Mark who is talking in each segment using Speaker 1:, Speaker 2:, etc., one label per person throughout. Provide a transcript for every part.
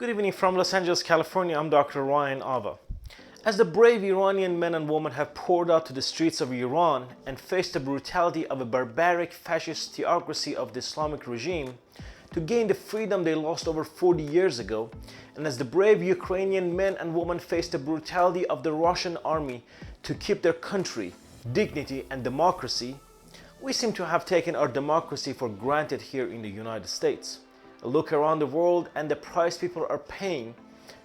Speaker 1: Good evening from Los Angeles, California. I'm Dr. Ryan Ava. As the brave Iranian men and women have poured out to the streets of Iran and faced the brutality of a barbaric fascist theocracy of the Islamic regime to gain the freedom they lost over 40 years ago, and as the brave Ukrainian men and women faced the brutality of the Russian army to keep their country, dignity and democracy, we seem to have taken our democracy for granted here in the United States. A look around the world and the price people are paying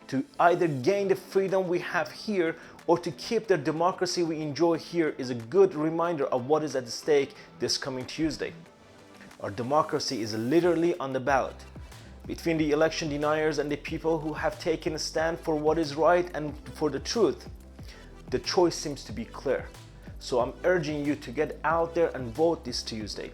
Speaker 1: to either gain the freedom we have here or to keep the democracy we enjoy here is a good reminder of what is at stake this coming Tuesday. Our democracy is literally on the ballot. Between the election deniers and the people who have taken a stand for what is right and for the truth, the choice seems to be clear. So I'm urging you to get out there and vote this Tuesday.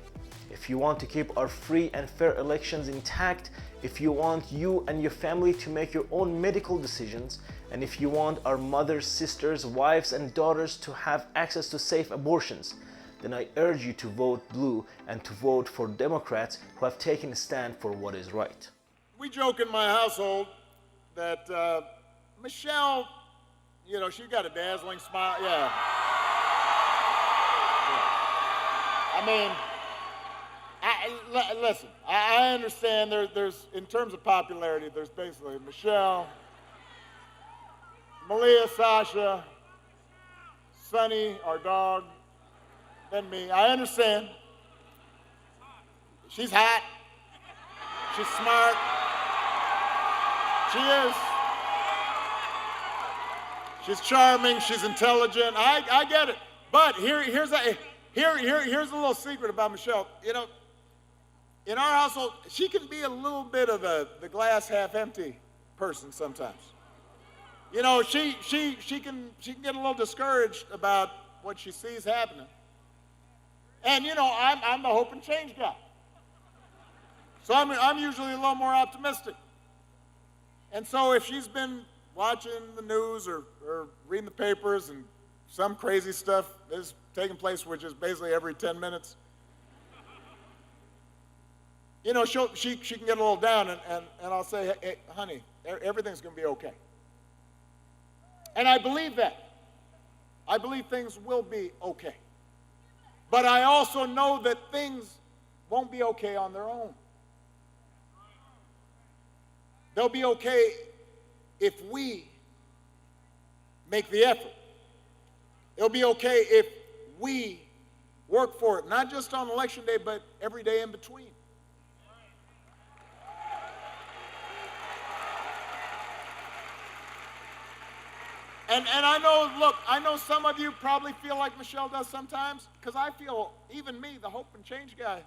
Speaker 1: If you want to keep our free and fair elections intact, if you want you and your family to make your own medical decisions, and if you want our mothers, sisters, wives and daughters to have access to safe abortions, then I urge you to vote blue and to vote for Democrats who have taken a stand for what is right.
Speaker 2: We joke in my household that Michelle, she got a dazzling smile. Yeah. I mean, listen, I understand there's, in terms of popularity, there's basically Michelle, Malia, Sasha, Sonny, our dog, then me. I understand. She's hot. She's smart. She is. She's charming. She's intelligent. I get it. But here's a little secret about Michelle. In our household, she can be a little bit of the glass half empty person sometimes. She can get a little discouraged about what she sees happening. And I'm the hope and change guy. So I'm usually a little more optimistic. And so if she's been watching the news or reading the papers and some crazy stuff is taking place, which is basically every 10 minutes, she can get a little down, and I'll say, hey, honey, everything's going to be okay. And I believe that. I believe things will be okay. But I also know that things won't be okay on their own. They'll be okay if we make the effort. It'll be okay if we work for it, not just on election day, but every day in between. And I know some of you probably feel like Michelle does sometimes, because I feel, even me, the hope and change guy,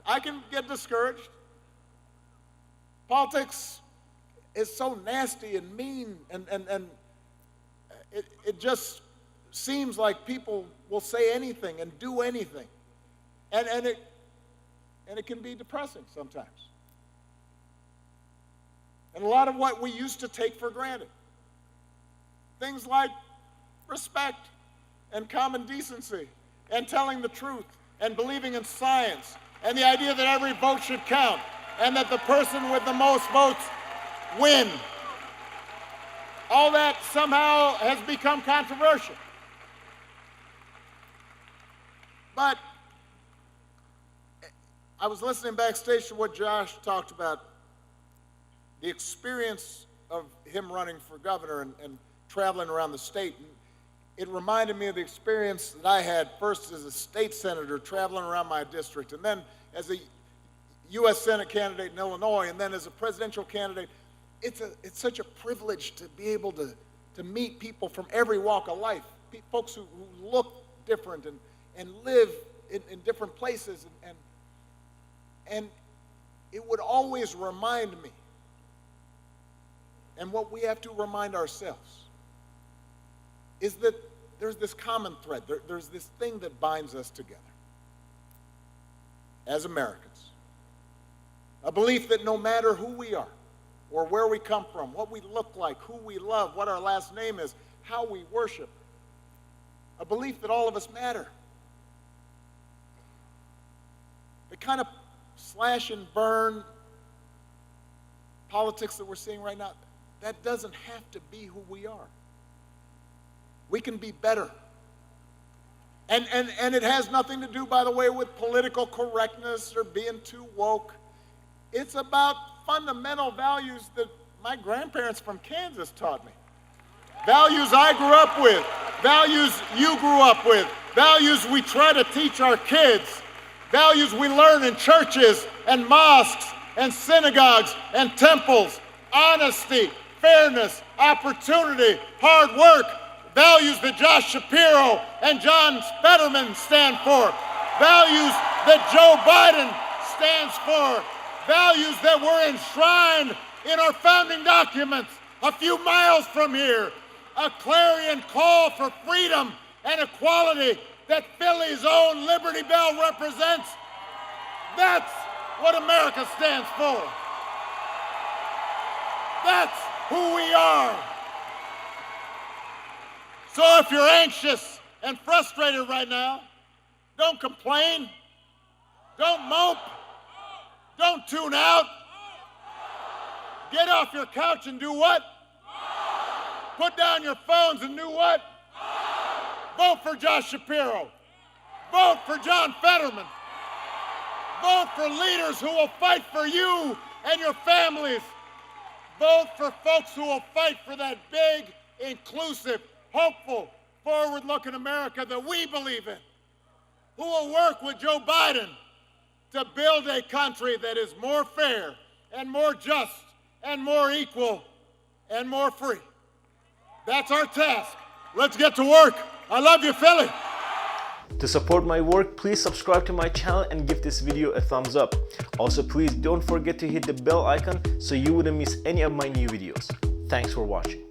Speaker 2: I can get discouraged. Politics is so nasty and mean, and it just seems like people will say anything and do anything. And it can be depressing sometimes. And a lot of what we used to take for granted. Things like respect and common decency and telling the truth and believing in science and the idea that every vote should count and that the person with the most votes win. All that somehow has become controversial. But I was listening backstage to what Josh talked about, the experience of him running for governor and traveling around the state. And it reminded me of the experience that I had first as a state senator traveling around my district, and then as a U.S. Senate candidate in Illinois, and then as a presidential candidate. It's such a privilege to be able to meet people from every walk of life, folks who look different and live in different places. And it would always remind me, and what we have to remind ourselves, is that there's this common thread. There's this thing that binds us together as Americans. A belief that no matter who we are, or where we come from, what we look like, who we love, what our last name is, how we worship, a belief that all of us matter. The kind of slash and burn politics that we're seeing right now, that doesn't have to be who we are. We can be better. And it has nothing to do, by the way, with political correctness or being too woke. It's about fundamental values that my grandparents from Kansas taught me. Values I grew up with, values you grew up with, values we try to teach our kids, values we learn in churches and mosques and synagogues and temples, honesty, fairness, opportunity, hard work, values that Josh Shapiro and John Fetterman stand for, values that Joe Biden stands for, values that were enshrined in our founding documents a few miles from here, a clarion call for freedom and equality that Philly's own Liberty Bell represents. That's what America stands for. That's who we are. So if you're anxious and frustrated right now, don't complain, don't mope, don't tune out. Get off your couch and do what? Put down your phones and do what? Vote for Josh Shapiro. Vote for John Fetterman. Vote for leaders who will fight for you and your families. Vote for folks who will fight for that big, inclusive, hopeful, forward-looking America that we believe in. Who will work with Joe Biden to build a country that is more fair and more just and more equal and more free. That's our task. Let's get to work. I love you, Philly.
Speaker 1: To support my work, please subscribe to my channel and give this video a thumbs up. Also, please don't forget to hit the bell icon so you wouldn't miss any of my new videos. Thanks for watching.